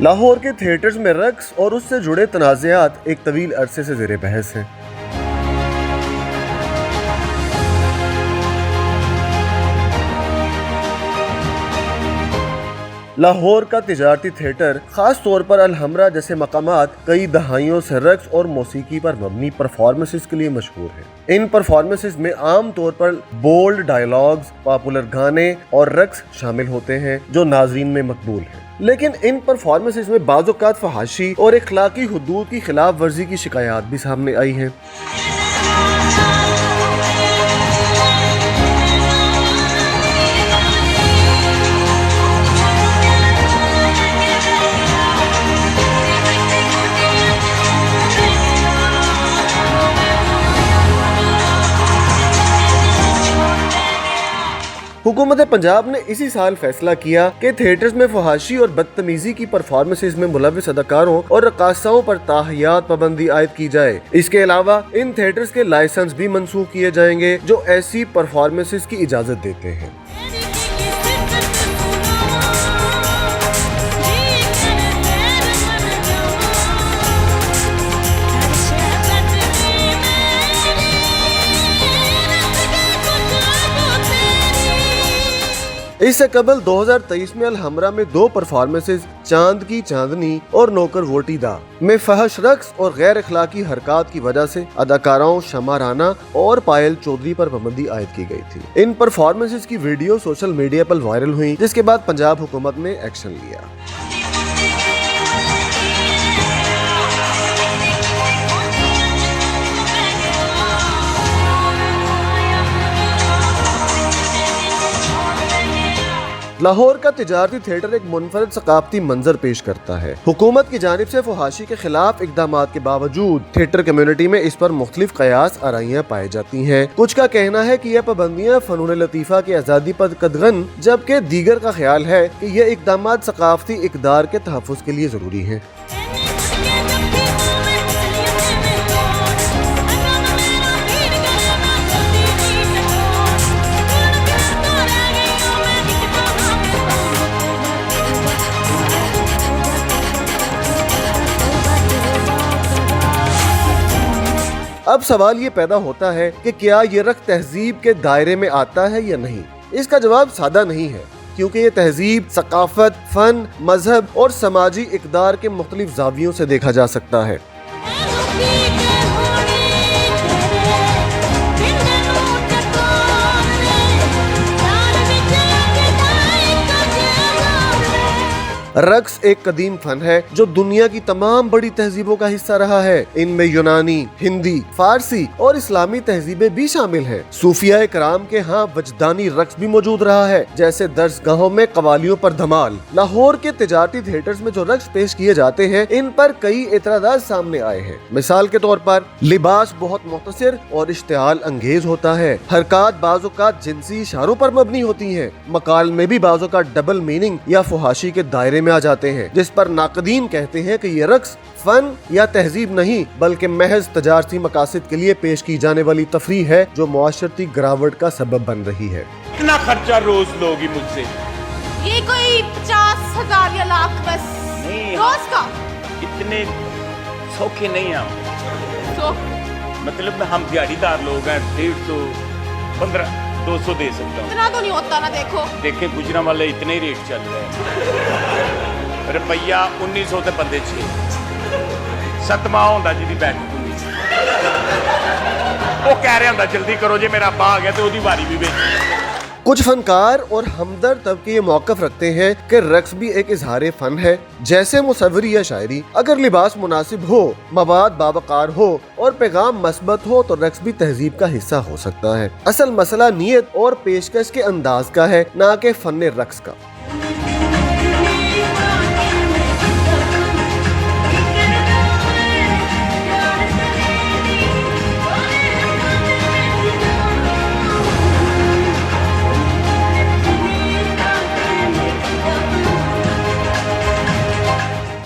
لاہور کے تھیٹرز میں رقص اور اس سے جڑے تنازعات ایک طویل عرصے سے زیر بحث ہیں۔ لاہور کا تجارتی تھیٹر خاص طور پر الحمرا جیسے مقامات کئی دہائیوں سے رقص اور موسیقی پر مبنی پرفارمنسز کے لیے مشہور ہے۔ ان پرفارمنسز میں عام طور پر بولڈ ڈائیلاگز، پاپولر گانے اور رقص شامل ہوتے ہیں جو ناظرین میں مقبول ہیں۔ لیکن ان پرفارمنسز میں بعض اوقات فحاشی اور اخلاقی حدود کی خلاف ورزی کی شکایات بھی سامنے آئی ہیں۔ حکومت پنجاب نے اسی سال فیصلہ کیا کہ تھیٹرز میں فحاشی اور بدتمیزی کی پرفارمنسز میں ملوث اداکاروں اور رقاصاؤں پر تاحیات پابندی عائد کی جائے۔ اس کے علاوہ ان تھیٹرز کے لائسنس بھی منسوخ کیے جائیں گے جو ایسی پرفارمنسز کی اجازت دیتے ہیں۔ اس سے قبل 2023 میں الحمرا میں 2 پرفارمنسز چاند کی چاندنی اور نوکر ووٹی دا میں فحش رقص اور غیر اخلاقی حرکات کی وجہ سے اداکاراؤں شمع رانا اور پائل چودھری پر پابندی عائد کی گئی تھی۔ ان پرفارمنسز کی ویڈیو سوشل میڈیا پر وائرل ہوئی جس کے بعد پنجاب حکومت نے ایکشن لیا۔ لاہور کا تجارتی تھیٹر ایک منفرد ثقافتی منظر پیش کرتا ہے۔ حکومت کی جانب سے فحاشی کے خلاف اقدامات کے باوجود تھیٹر کمیونٹی میں اس پر مختلف قیاس آرائیاں پائی جاتی ہیں۔ کچھ کا کہنا ہے کہ یہ پابندیاں فنون لطیفہ کی آزادی پر قدغن، جبکہ دیگر کا خیال ہے کہ یہ اقدامات ثقافتی اقدار کے تحفظ کے لیے ضروری ہیں۔ اب سوال یہ پیدا ہوتا ہے کہ کیا یہ رقص تہذیب کے دائرے میں آتا ہے یا نہیں؟ اس کا جواب سادہ نہیں ہے، کیونکہ یہ تہذیب، ثقافت، فن، مذہب اور سماجی اقدار کے مختلف زاویوں سے دیکھا جا سکتا ہے۔ رقص ایک قدیم فن ہے جو دنیا کی تمام بڑی تہذیبوں کا حصہ رہا ہے۔ ان میں یونانی، ہندی، فارسی اور اسلامی تہذیبیں بھی شامل ہیں۔ صوفیاء کرام کے ہاں وجدانی رقص بھی موجود رہا ہے، جیسے درس گاہوں میں قوالیوں پر دھمال۔ لاہور کے تجارتی تھیٹرز میں جو رقص پیش کیے جاتے ہیں ان پر کئی اعتراضات سامنے آئے ہیں۔ مثال کے طور پر لباس بہت مختصر اور اشتعال انگیز ہوتا ہے، حرکات بعض اوقات جنسی اشاروں پر مبنی ہوتی ہیں، مقال میں بھی بعض اوقات ڈبل میننگ یا فحاشی کے دائرے میں آ جاتے ہیں، جس پر ناقدین کہتے ہیں کہ یہ رقص فن یا تہذیب نہیں بلکہ محض تجارتی مقاصد کے لیے پیش کی جانے والی تفریح ہے جو معاشرتی گراوٹ کا سبب بن رہی ہے۔ اتنا خرچہ روز لوگی مجھ سے؟ یہ کوئی 50,000 یا لاکھ بس نہیں، روز کا؟ اتنے سوکھے نہیں ہم، تو مطلب ہم دیہڑی دار لوگ ہیں، 150، 15، 200 دے سکتا ہوں۔ اتنا تو نہیں ہوتا نا، دیکھو دیکھیں گجرا والے اتنے ہی ریٹ چل رہے ہیں، روپیہ 1900 تے بندے 6 ستواں ہوتا جی بیٹھ وہ کہہ رہے ہوتا جلدی کرو جی میرا ابا آ گیا تو وہ باری بھی بیچ۔ کچھ فنکار اور ہمدرد طبقے یہ موقف رکھتے ہیں کہ رقص بھی ایک اظہار فن ہے، جیسے مصوری یا شاعری۔ اگر لباس مناسب ہو، مواد باوقار ہو اور پیغام مثبت ہو تو رقص بھی تہذیب کا حصہ ہو سکتا ہے۔ اصل مسئلہ نیت اور پیشکش کے انداز کا ہے، نہ کہ فن رقص کا۔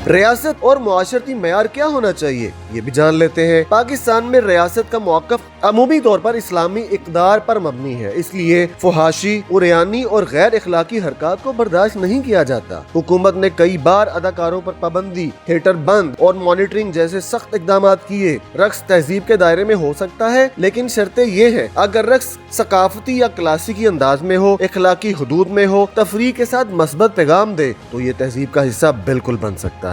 रियासत और मुआशरती मयार क्या होना चाहिए, ये भी जान लेते हैं। पाकिस्तान में रियासत का मौक़िफ़ अमूमी तौर पर इस्लामी इक़दार पर मबनी है, इसलिए फहाशी, उरियानी और गैर इखलाकी हरकत को बर्दाश्त नहीं किया जाता। हुकूमत ने कई बार अदाकारों पर पाबंदी, थिएटर बंद और मॉनिटरिंग जैसे सख्त इक़दाम किए। रक्स तहजीब के दायरे में हो सकता है, लेकिन शर्तें ये हैं, अगर रक्स सकाफती या क्लासिकी अंदाज में हो, इखलाकी हुदूद में हो, तफरीह के साथ मस्बत पैगाम दे, तो ये तहजीब का हिस्सा बिल्कुल बन सकता है।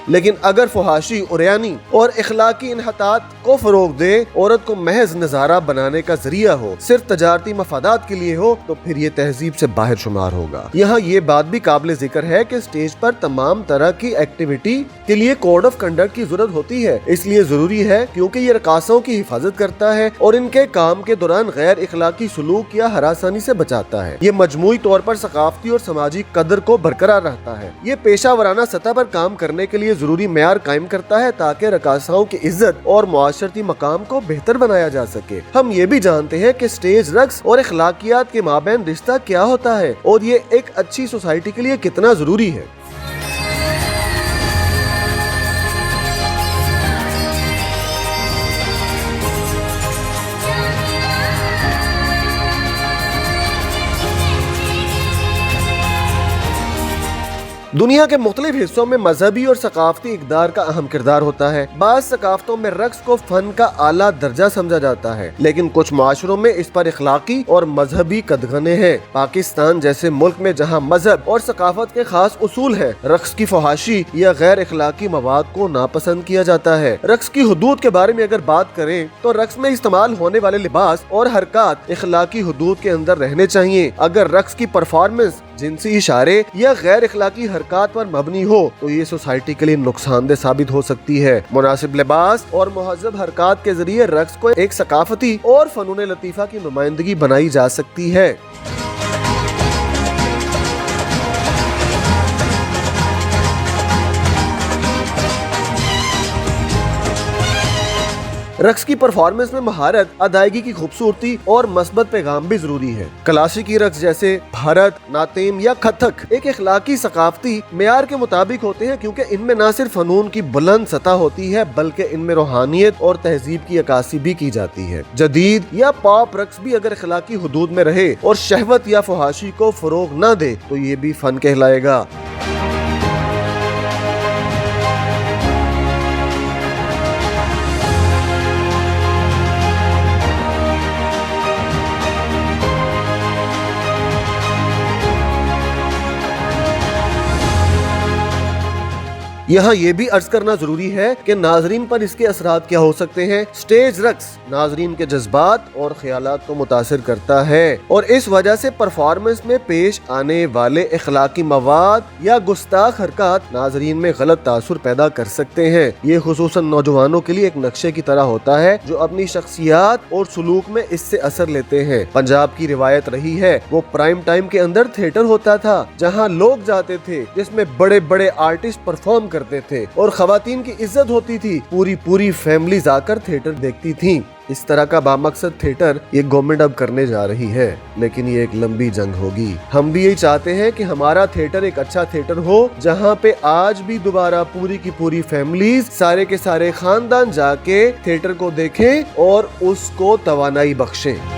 लेकिन अगर फहाशी, उरियानी और इखलाकी इन्हतात को फरोग दे, औरत को महज नजारा बनाने का जरिया हो, सिर्फ तजारती मफादात के लिए हो, तो फिर ये तहजीब से बाहर शुमार होगा। यहाँ ये बात भी काबिल जिक्र है कि स्टेज पर तमाम तरह की एक्टिविटी के लिए कोड ऑफ कंडक्ट की जरूरत होती है, इसलिए जरूरी है क्योंकि ये रकासों की हिफाजत करता है और इनके काम के दौरान गैर इखलाकी सलूक या हरासानी से बचाता है। ये मजमूई तौर पर सकाफती और समाजी कदर को बरकरार रहता है। ये पेशा वराना सतह पर काम करने के लिए जरूरी मेयार कायम करता है ताकि रकासाओं की इज्जत और मुआशरती मकाम को बेहतर बनाया जा सके। हम ये भी जानते हैं कि स्टेज रक्स और इखलाकियात के माबैन रिश्ता क्या होता है और ये एक अच्छी सोसाइटी के लिए कितना जरूरी है। दुनिया के मुख्तलिफ हिस्सों में मजहबी और सकाफती इक़दार का अहम किरदार होता है। बाज़ सकाफतों में रक्स को फन का आला दर्जा समझा जाता है, लेकिन कुछ माशरों में इस पर इखलाकी और मजहबी कदगने हैं। पाकिस्तान जैसे मुल्क में जहाँ मजहब और सकाफत के खास उसूल हैं, रक्स की फहाशी या गैर इखलाकी मवाद को नापसंद किया जाता है। रक्स की हुदूद के बारे में अगर बात करें तो रक्स में इस्तेमाल होने वाले लिबास और हरकत इखलाकी हुदूद के अंदर रहने चाहिए। अगर रक्स की परफॉर्मेंस जिनसी इशारे या गैर इखलाकी हरकत पर मबनी हो तो ये सोसाइटी के लिए नुकसानदेह साबित हो सकती है। मुनासिब लिबास और मुहज़्ज़ब हरकत के जरिए रक्स को एक सकाफती और फनून लतीफ़ा की नुमाइंदगी बनाई जा सकती है। रक्स की परफॉर्मेंस में महारत, अदायगी की खूबसूरती और मस्बत पैगाम भी जरूरी है। क्लासिकी रक्स जैसे भारत नातेम या कथक एक इखलाकी सकाफती मेयार के मुताबिक होते हैं, क्योंकि इनमें न सिर्फ फनून की बुलंद सतह होती है बल्कि इनमें रूहानियत और तहजीब की अक्कासी भी की जाती है। जदीद या पॉप रक्स भी अगर इखलाकी हुदूद में रहे और शहवत या फहाशी को फरोग न दे तो ये भी फन कहलाएगा। यहाँ ये भी अर्ज करना जरूरी है कि नाजरीन पर इसके असरात क्या हो सकते हैं। स्टेज रक्स नाजरीन के जज्बात और ख्यालात को मुतासिर करता है और इस वजह से परफॉर्मेंस में पेश आने वाले इखलाकी मवाद या गुस्ताख हरकत नाजरीन में गलत तासुर पैदा कर सकते हैं। ये खुसूसन नौजवानों के लिए एक नक्शे की तरह होता है जो अपनी शख्सियात और सलूक में इससे असर लेते हैं। पंजाब की रिवायत रही है, वो प्राइम टाइम के अंदर थिएटर होता था जहाँ लोग जाते थे, जिसमें बड़े बड़े आर्टिस्ट परफॉर्म करते थे और खवातीन की इज्जत होती थी। पूरी फैमिली जाकर थिएटर देखती थी। इस तरह का बामकसद थिएटर ये गवर्नमेंट अब करने जा रही है, लेकिन ये एक लंबी जंग होगी। हम भी यही चाहते हैं कि हमारा थिएटर एक अच्छा थिएटर हो जहाँ पे आज भी दोबारा पूरी की पूरी फैमिलीज, सारे के सारे खानदान जाके थिएटर को देखें और उसको तवानाई बख्शें।